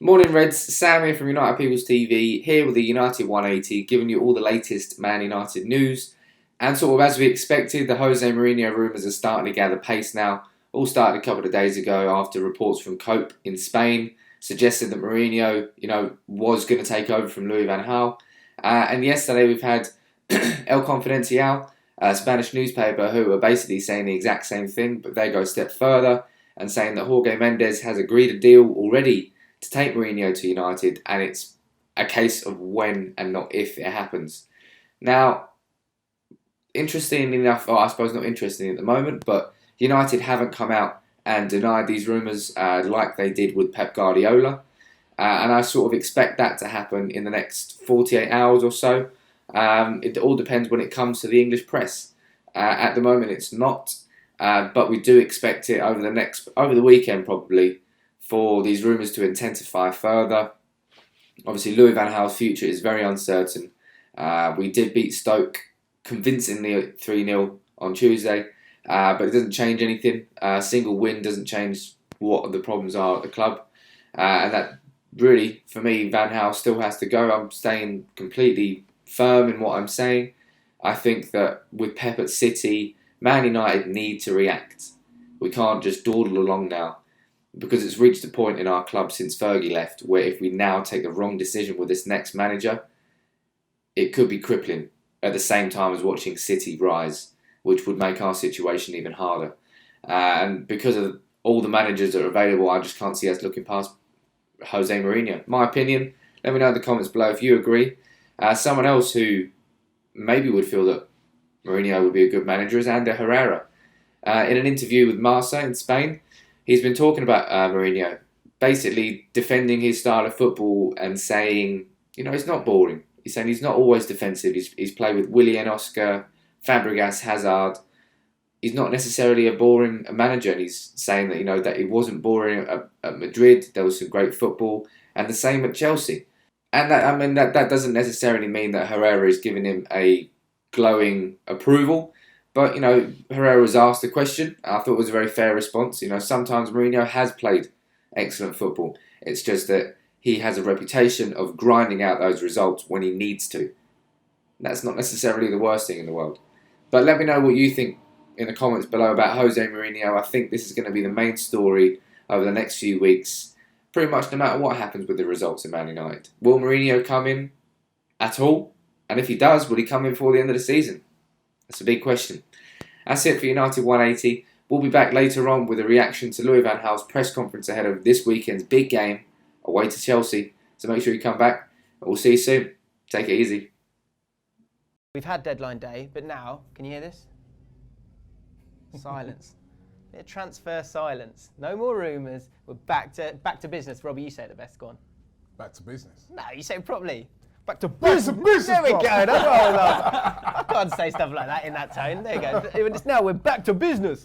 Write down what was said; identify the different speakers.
Speaker 1: Morning Reds, Sam here from United People's TV, here with the United 180, giving you all the latest Man United news. And sort of as we expected, the Jose Mourinho rumours are starting to gather pace now. All started a couple of days ago after reports from Cope in Spain suggested that Mourinho, was going to take over from Louis van Gaal. And yesterday we've had El Confidencial, a Spanish newspaper, who are basically saying the exact same thing, but they go a step further and saying that Jorge Mendes has agreed a deal already to take Mourinho to United, and it's a case of when and not if it happens. Now, interesting enough, or I suppose not interesting at the moment, but United haven't come out and denied these rumours like they did with Pep Guardiola, and I sort of expect that to happen in the next 48 hours or so. It all depends when it comes to the English press. At the moment it's not, but we do expect it over the weekend probably, for these rumours to intensify further. Obviously, Louis van Gaal's future is very uncertain. We did beat Stoke convincingly 3-0 on Tuesday, but it doesn't change anything. A single win doesn't change what the problems are at the club. And that really, for me, Van Gaal still has to go. I'm staying completely firm in what I'm saying. I think that with Pep at City, Man United need to react. We can't just dawdle along now, because it's reached a point in our club since Fergie left where if we now take the wrong decision with this next manager, it could be crippling at the same time as watching City rise, which would make our situation even harder. And because of all the managers that are available, I just can't see us looking past Jose Mourinho. My opinion, let me know in the comments below if you agree. Someone else who maybe would feel that Mourinho would be a good manager is Herrera. In an interview with Marca in Spain, he's been talking about Mourinho, basically defending his style of football and saying, it's not boring. He's saying he's not always defensive. He's played with Willian, Oscar, Fabregas, Hazard. He's not necessarily a boring manager. And he's saying that, that he wasn't boring at Madrid. There was some great football. And the same at Chelsea. And that doesn't necessarily mean that Herrera is giving him a glowing approval. But, Herrera was asked the question. I thought it was a very fair response. Sometimes Mourinho has played excellent football. It's just that he has a reputation of grinding out those results when he needs to. That's not necessarily the worst thing in the world. But let me know what you think in the comments below about Jose Mourinho. I think this is going to be the main story over the next few weeks, pretty much no matter what happens with the results in Man United. Will Mourinho come in at all? And if he does, will he come in before the end of the season? That's a big question. That's it for United 180. We'll be back later on with a reaction to Louis van Gaal's press conference ahead of this weekend's big game away to Chelsea. So make sure you come back, and we'll see you soon. Take it easy.
Speaker 2: We've had deadline day, but now, can you hear this? Silence. Transfer silence. No more rumours. We're back to business. Robbie, you say it the best. Go on.
Speaker 3: Back to business.
Speaker 2: No, you say it properly. Back to business. There we go. That's what I love. I can't say stuff like that in that tone. There you go. Now we're back to business.